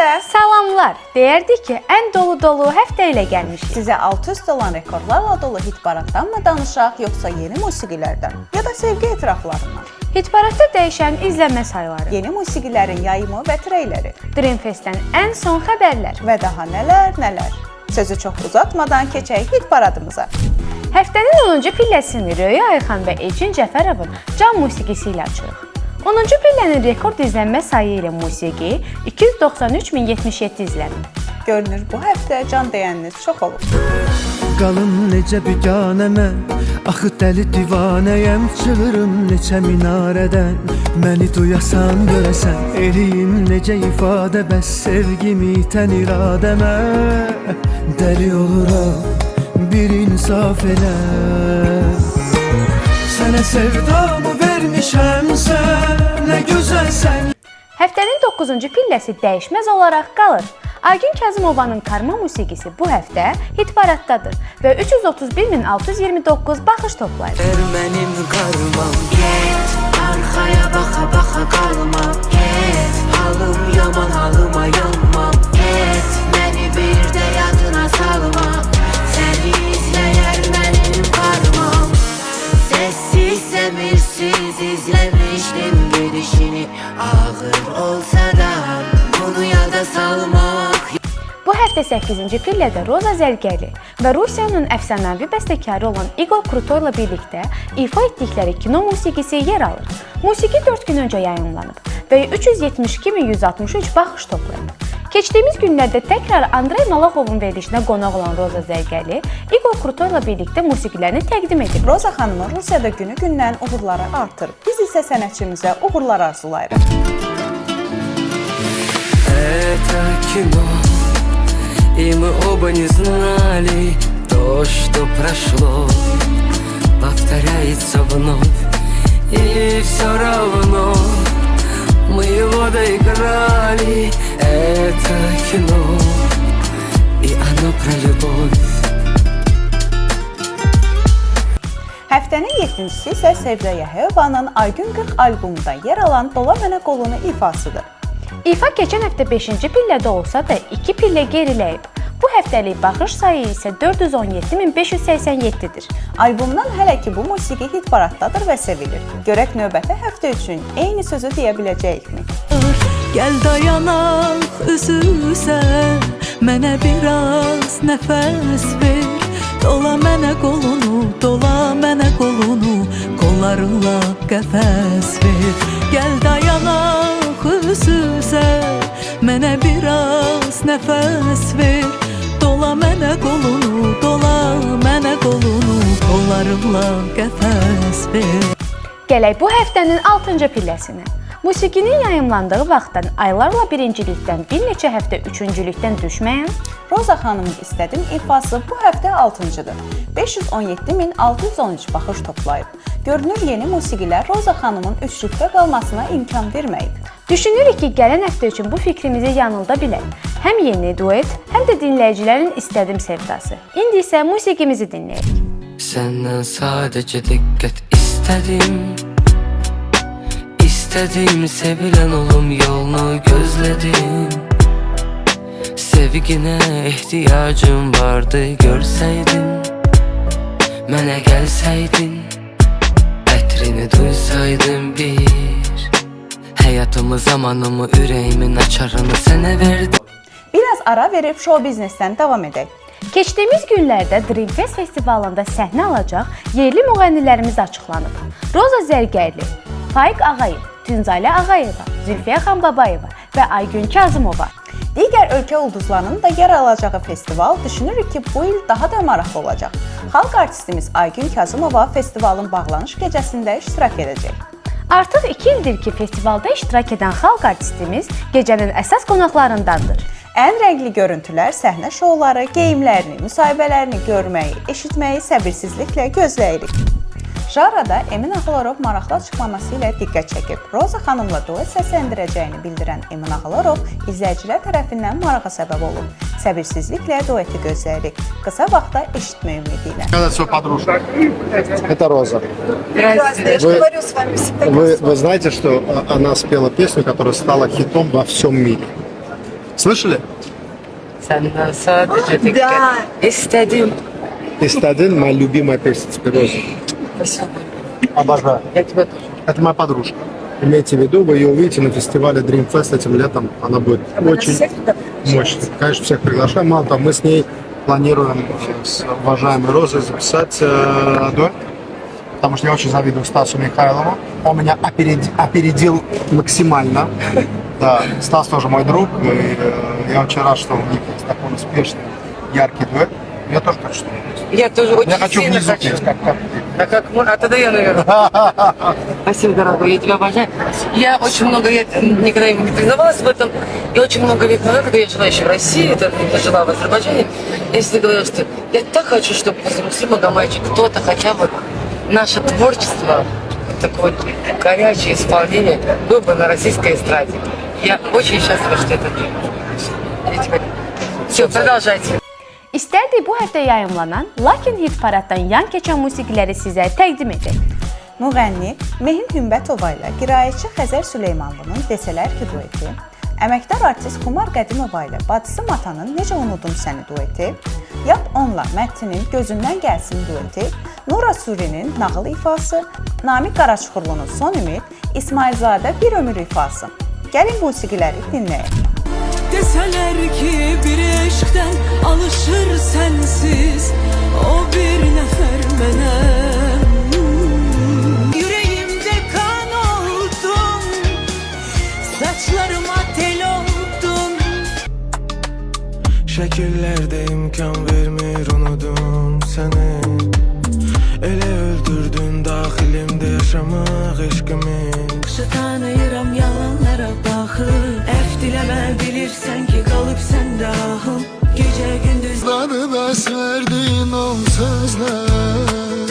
Sizə Salamlar. Deyərdik ki, ən dolu həftə ilə gəlmişik. sizə alt üst olan rekordlarla dolu hit paraddan mı danışaq, yoxsa yeni musiqilərdən ya da sevgi etiraflarından? Hit paradda dəyişən izlənmə sayıları, Yeni musiqilərin yayımı və treyləri Dream Festdən ən son xəbərlər. və daha nələr. Sözü çox uzatmadan keçək hit paradımıza. Həftənin 10-cu pilləsini Röya Ayxan və Elçin Cəfərovun can musiqisi ilə açırıq. 10-cu pillənin rekord izlənmə sayı ilə musiqi 293.077 izlənib. Görünür bu həftə can deyəniniz çox olub. Qalın necə biganəmə, axı dəli divanəyəm, çığırım neçə minarədən. Məni duyasan, görəsən, eləyim necə ifadə, bəs sevgimi itən iradəmə. Dəli oluram, bir insaf elə. Sənə sevdamı vermişəmsə, nə gözəlsən. Həftənin 9-cu pilləsi dəyişməz olaraq qalır. Aygün Kazımovanın Karma musiqisi bu həftə hit paraddadır və 331.629 baxış toplayıb. Mənim karmam, get, arxaya baxa qalma, get, halım yaman, halıma yanmam, get, məni bir də yadına salma, səni izləyər mənim karmam. Sessiz, səmirsiz izləmişdim gedişini, ağır olsa da bunu yada salmaq. Bu həftə 8-ci pillədə Roza Zərgəli və Rusiyanın əfsanəvi bəstəkarı olan Igor Krutoyla birlikdə ifa etdikləri kino musiqisi yer alır. Musiqi 4 gün öncə yayımlanıb və 372.163 baxış toplayıb. Keçdiyimiz günlərdə təkrar Andrey Malaxovun verilişinə qonaq olan Roza Zərgəli Igor Krutoyla birlikdə musiqilərini təqdim edib. Roza xanımın Rusiyada günü-gündən uğurları artır. Biz isə sənətçimizə uğurlar arzulayırıq. Это кино, и мы оба не знали, то, что прошло, повторяется вновь, и все равно мы его доиграли. Это кино, и оно про любовь. Həftənin 7-cisi isə Sevda Yəhəyevanın Aygün 40 albomunda yer alan Dola Mənə Qolunu ifasıdır. İfa keçən həftə 5-ci pillədə olsa da 2 pillə geriləyib. Bu həftəlik baxış sayı isə 417.587-dir. Albomdan hələ ki bu musiqi hit paraddadır və sevilir. Görək növbəti həftə üçün eyni sözü deyə biləcəyikmi? Gəl dayanaq üzüsə, mənə biraz nəfəs ver. Dola mənə qolunu, qollarınla qəfəs ver. Gəl dayanaq üzüsə, mənə biraz nəfəs ver. Dola mənə qolunu, qollarınla qəfəs ver. Gələk bu həftənin 6-cı pilləsinə. Musiqinin yayımlandığı vaxtdan aylarla birincilikdən bir neçə həftə üçüncülükdən düşməyən Roza xanımın İstədim ifası bu həftə 6-cıdır. 517.613 baxış toplayıb. Görünür yeni musiqilər Roza xanımın üçlükdə qalmasına imkan verməyib. Düşünürük ki, gələn həftə üçün bu fikrimizi yanılda bilək. Həm yeni duet, həm də dinləyicilərin istədim sevdası. İndi isə musiqimizi dinləyək. Səndən sadəcə diqqət istədim, İstədim, sevilən olum, yolunu gözlədim. Sevginə ehtiyacım vardı, görsəydin, mənə gəlsəydin, ətrini duysaydım bir. Həyatımı, zamanımı, ürəyimin açarını sənə verdim. Biraz ara verib show biznesdən davam edək. Keçdiyimiz günlərdə Dream Fest festivalında səhnə alacaq yerli müğənnilərimiz açıqlanıb. Roza Zərgərli, Faiq Ağayev, Tünzalə Ağayeva, Zülfiyə Xanbabayeva və Aygün Kazımova. Digər ölkə ulduzlarının da yer alacağı festival düşünürük ki, bu il daha da maraqlı olacaq. Xalq artistimiz Aygün Kazımova festivalın bağlanış gecəsində iştirak edəcək. Artıq 2 ildir ki, festivalda iştirak edən xalq artistimiz gecənin əsas qonaqlarındandır. Ən rəngli görüntülər, səhnə şouları, geyimlərini, müsahibələrini görməyi, eşitməyi səbirsizliklə gözləyirik. Jarada Emin Ağlarov maraqlı açıqlaması ilə diqqət çəkib. Roza xanımla duet səsləndirəcəyini bildirən Emin Ağlarov izləyicilər tərəfindən marağa səbəb olub. Səbirsizliklə dueti gözləyirik. Qısa vaxtda eşitmə ümidi ilə. Это Роза. Вы знаете, что она спела песню, которая стала хитом во всем мире? Слышали? Senden sadece dikkat istedim. Истадин, моя любимая песня Спироза. Спасибо. Обожаю. Я тебя тоже. Это моя подружка. Имейте в виду, вы ее увидите на фестивале Dream Fest этим летом. Она будет очень мощной. Конечно, всех приглашаем. Мало того, мы с ней планируем с уважаемой Розой записать дуэт. Потому что я очень завидую Стасу Михайлову. Он меня опередил максимально. Да, Стас тоже мой друг. И я очень рад, что у них есть такой успешный, яркий дуэт. Я тоже хочу, что Я тоже очень я хочу сильно внизу хочу. петь, как А как мы? А тогда я, наверное. Спасибо, дорогой, я тебя обожаю. Я очень много лет, никогда ему не признавалась в этом. И очень много лет назад, когда я жила еще в России, это я жила в Азербайджане, я всегда говорила, что я так хочу, чтобы после Муслима Магомайчик кто-то хотя бы наше творчество, такое горячее исполнение, было бы на российской эстраде. Я очень счастлива, что это ты. Все, продолжайте. İstərdik bu həftə yayımlanan, lakin hit paraddan yan keçən musiqiləri sizə təqdim edək. Müğənni Mehin Hümbətova ilə qiraətçi Xəzər Süleymanlının Desələr ki dueti, əməkdar artist Xumar Qədimova ilə bacısı Matanın Necə unudum səni dueti, Yap onla Məttinin Gözündən gəlsin dueti, Nura Surinin Nağıl ifası, Namiq Qaraçuxurlunun Son Ümid, İsmailzadə Bir ömür ifası. Gəlin musiqiləri dinləyək. Deseler ki bir eşkten alışır sensiz o bir nefer benim. Yüreğimde kan oldun, saçlarıma tel oldun. Şekillerde imkan vermir unudum seni. Ele öldürdün dahilimde yaşamak eşkimi. Tanıyıram yalanlara bakır. Diləmə bilirsən ki qalıb səndə ahım. Gecə gündüz Bana bəs verdin o sözler,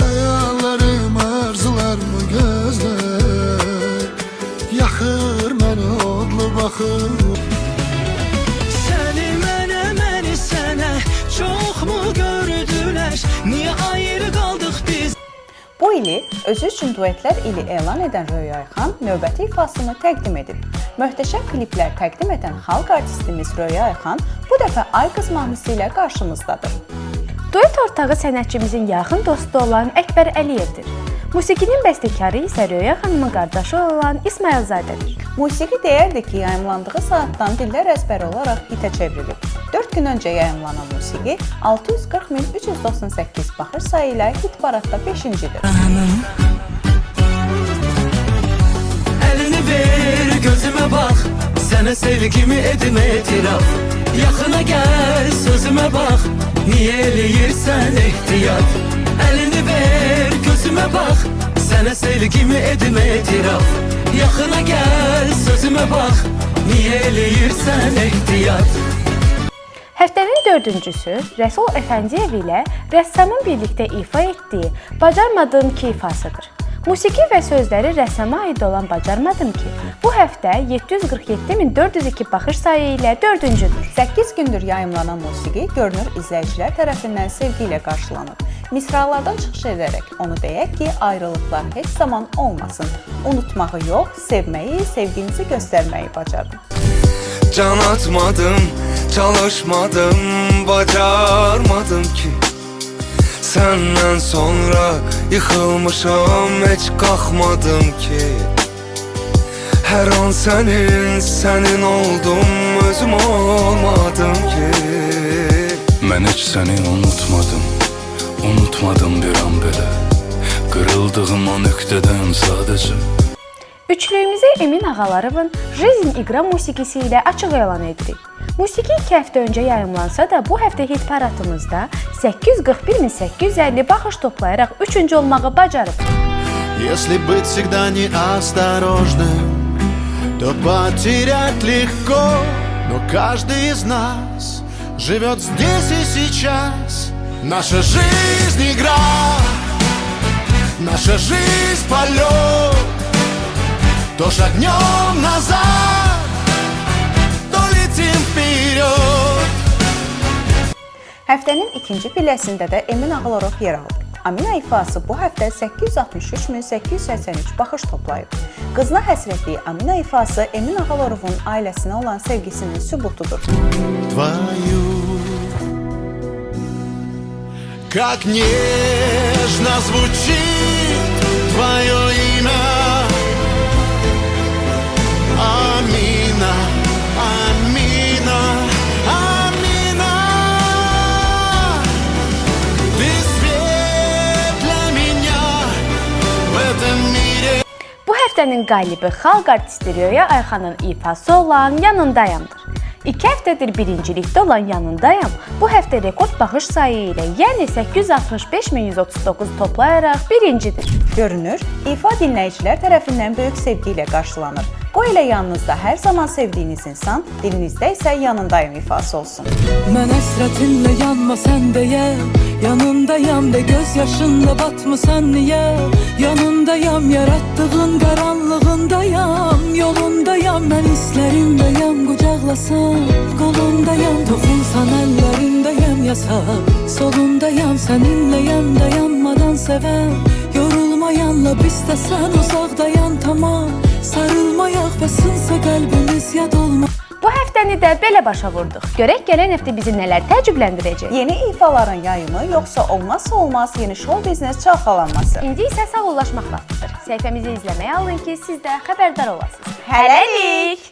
hayallarım, arzularımı gözler, yakır məni odlu baxır. Səni mənə, məni sənə çox mu gördülər? Niyə ayrı qaldıq biz? Bu ili özü üçün duetlər ili elan edən Röya Ayxan növbəti ifasını təqdim edib. Möhtəşəm kliplər təqdim edən xalq artistimiz Röya Ayxan bu dəfə Ay qız mahnısı ilə qarşımızdadır. Duet ortağı sənətçimizin yaxın dostu olan Əkbər Əliyevdir. Musiqinin bəstəkarı isə Röya xanımın qardaşı olan İsmailzadədir. Musiqi deyərdi ki, yayımlandığı saatdan dillər əzbəri olaraq hitə çevrilib. 4 gün öncə yayımlanan musiqi 640.398 baxış sayı ilə hit paradda 5-cidir. Elini ver gözüme bak, sana sevgimi edim etiraf. Yakına gel sözüme bak, niye eləyirsən ehtiyat. Elini ver gözüme bak, sana sevgimi edim etiraf. Yakına gel sözüme bak, niye eləyirsən ehtiyat. Həftənin dördüncüsü Rəsul Əfəndiyev ilə rəssamın birlikdə ifa etdiyi Bacarmadım ki ifasıdır. Musiqi və sözləri rəssama aid olan Bacarmadım ki bu həftə 747.402 baxış sayı ilə 4-cüdür. 8 gündür yayımlanan musiqi görünür izləyicilər tərəfindən sevgi ilə qarşılanıb. Misralardan çıxış edərək onu deyək ki, ayrılıqlar heç zaman olmasın. Unutmağı yox, sevməyi, sevginizi göstərməyi bacarın. Can atmadım, çalışmadım, bacarmadım ki. Senden sonra yıkılmışam, hiç kalkmadım ki. Her an senin oldum, özüm olmadım ki. Ben hiç seni unutmadım bir an belə. Qırıldığım o nöqtədən sadəcə. Üçlüyümüzü Emin Ağalarıvın Жизнь İqra musiqisi ilə açıq elan edirik. Musiqi 2 həftə öncə yayımlansa da bu həftə hit paradımızda 841.850 baxış toplayaraq 3-cü olmağı bacarıb. Если быть всегда неосторожным, то потерять легко. Но каждый из нас живет здесь и сейчас. Наша жизнь игра, наша жизнь полет. То шагнем назад, то летим вперед. Həftənin ikinci pilləsində də Emin Ağalarov yer alır. Amina ifası bu həftə 863.883 baxış toplayıb. Qızına həsr etdiyi Amina ifası Emin Ağalırovun ailəsinə olan sevgisinin sübutudur. Твою, как нежно звучит твое имя, Амина, Амина, Амина. Ты свет для меня в этом мире. Bu həftənin qalibi xalq artisti Röya Ayxanın ifası olan Yanındayamdır. 2 həftədir birincilikdə olan Yanındayam bu həftə rekord baxış sayı ilə, yəni 865.139 toplayaraq birincidir. Görünür, ifa dinləyicilər tərəfindən böyük sevgi ilə qarşılanır. Qoy elə yanınızda hər zaman sevdiyiniz insan, dilinizdə isə yanındayım ifası olsun. Mən əsrətinlə yanma sən deyə, yanındayam de göz yaşınla batmısan niyə? Yanındayam, yarattığın qaranlığındayam, yolundayam, mən hislərimdəyam, qucaqlasan qolundayam, toxunsan əllərindəyəm, yasa solundayam, səninləyəm, dayanmadan sevəm, yorulmayanla bizdə-sən uzaqdayan tamam, sarılmayaq və sınsa qəlbimiz yad olma. Bu həftəni də belə başa vurduq. Görək gələn həftə bizi nələr təəccübləndirəcək. Yeni ifaların yayımı yoxsa olmazsa olmaz yeni show biznes çalxalanması. İndi isə sağollaşmaq vaxtıdır. Səhifəmizi izləməyə alın ki, siz də xəbərdar olasınız. Hələlik!